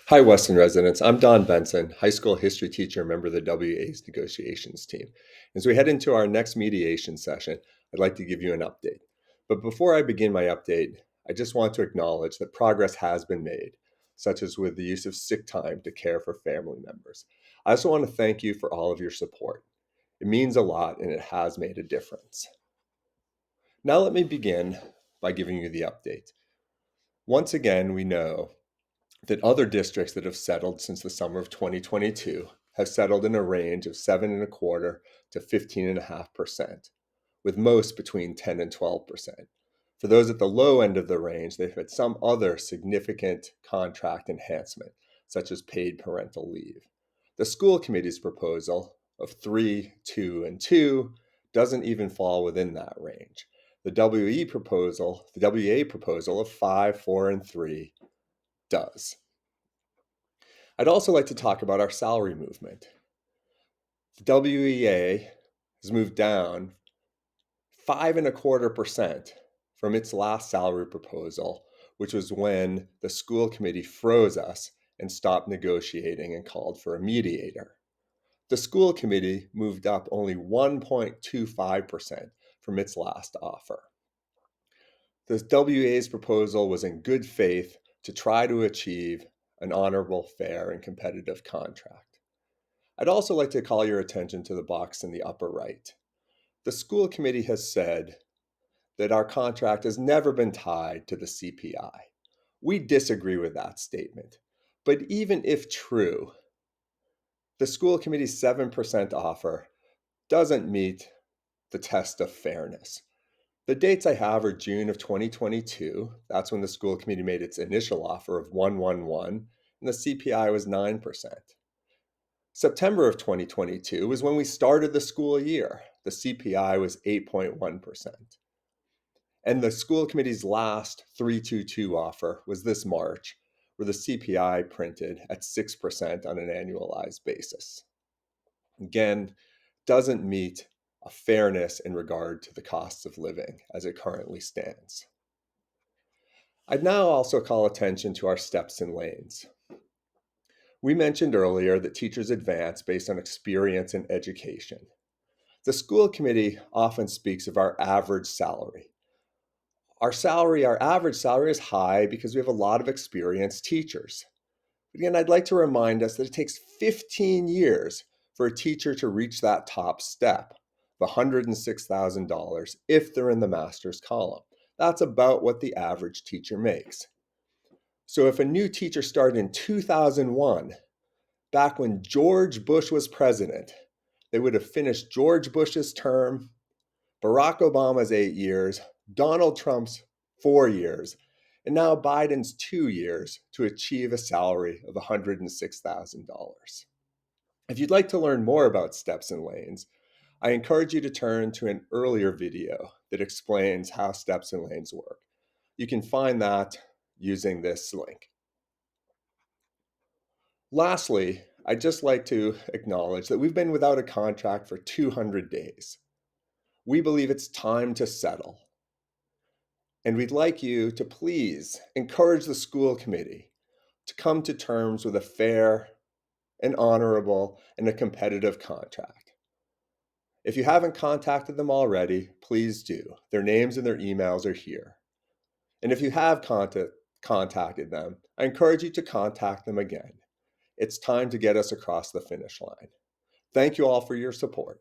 Hi, Weston residents. I'm Don Benson, high school history teacher and member of the WA's negotiations team. As we head into our next mediation session, I'd like to give you an update. But before I begin my update, I just want to acknowledge that progress has been made, such as with the use of sick time to care for family members. I also want to thank you for all of your support. It means a lot and it has made a difference. Now, let me begin by giving you the update. Once again, we know that other districts that have settled since the summer of 2022 have settled in a range of 7.25% to 15.5%, with most between 10 and 12%. For those at the low end of the range, they've had some other significant contract enhancement, such as paid parental leave. The school committee's proposal of 3, 2, and 2 doesn't even fall within that range. The WA proposal of 5, 4, and 3 does. I'd also like to talk about our salary movement. The WEA has moved down 5.25% from its last salary proposal, which was when the school committee froze us and stopped negotiating and called for a mediator. The school committee moved up only 1.25% from its last offer. The WA's proposal was in good faith to try to achieve an honorable, fair, and competitive contract. I'd also like to call your attention to the box in the upper right. The school committee has said that our contract has never been tied to the CPI. We disagree with that statement. But even if true, the school committee's 7% offer doesn't meet the test of fairness. The dates I have are June of 2022. That's when the school committee made its initial offer of 111, and the CPI was 9%. September of 2022 was when we started the school year. The CPI was 8.1%. And the school committee's last 322 offer was this March, where the CPI printed at 6% on an annualized basis. Again, doesn't meet a fairness in regard to the costs of living as it currently stands. I'd now also call attention to our steps and lanes. We mentioned earlier that teachers advance based on experience and education. The school committee often speaks of our average salary. Our average salary is high because we have a lot of experienced teachers. Again, I'd like to remind us that it takes 15 years for a teacher to reach that top step of $106,000 if they're in the master's column. That's about what the average teacher makes. So if a new teacher started in 2001, back when George Bush was president, they would have finished George Bush's term, Barack Obama's 8 years, Donald Trump's 4 years, and now Biden's 2 years to achieve a salary of $106,000. If you'd like to learn more about steps and lanes, I encourage you to turn to an earlier video that explains how steps and lanes work. You can find that using this link. Lastly, I'd just like to acknowledge that we've been without a contract for 200 days. We believe it's time to settle. And we'd like you to please encourage the school committee to come to terms with a fair and honorable and a competitive contract. If you haven't contacted them already, please do. Their names and their emails are here. And if you have contacted them, I encourage you to contact them again. It's time to get us across the finish line. Thank you all for your support.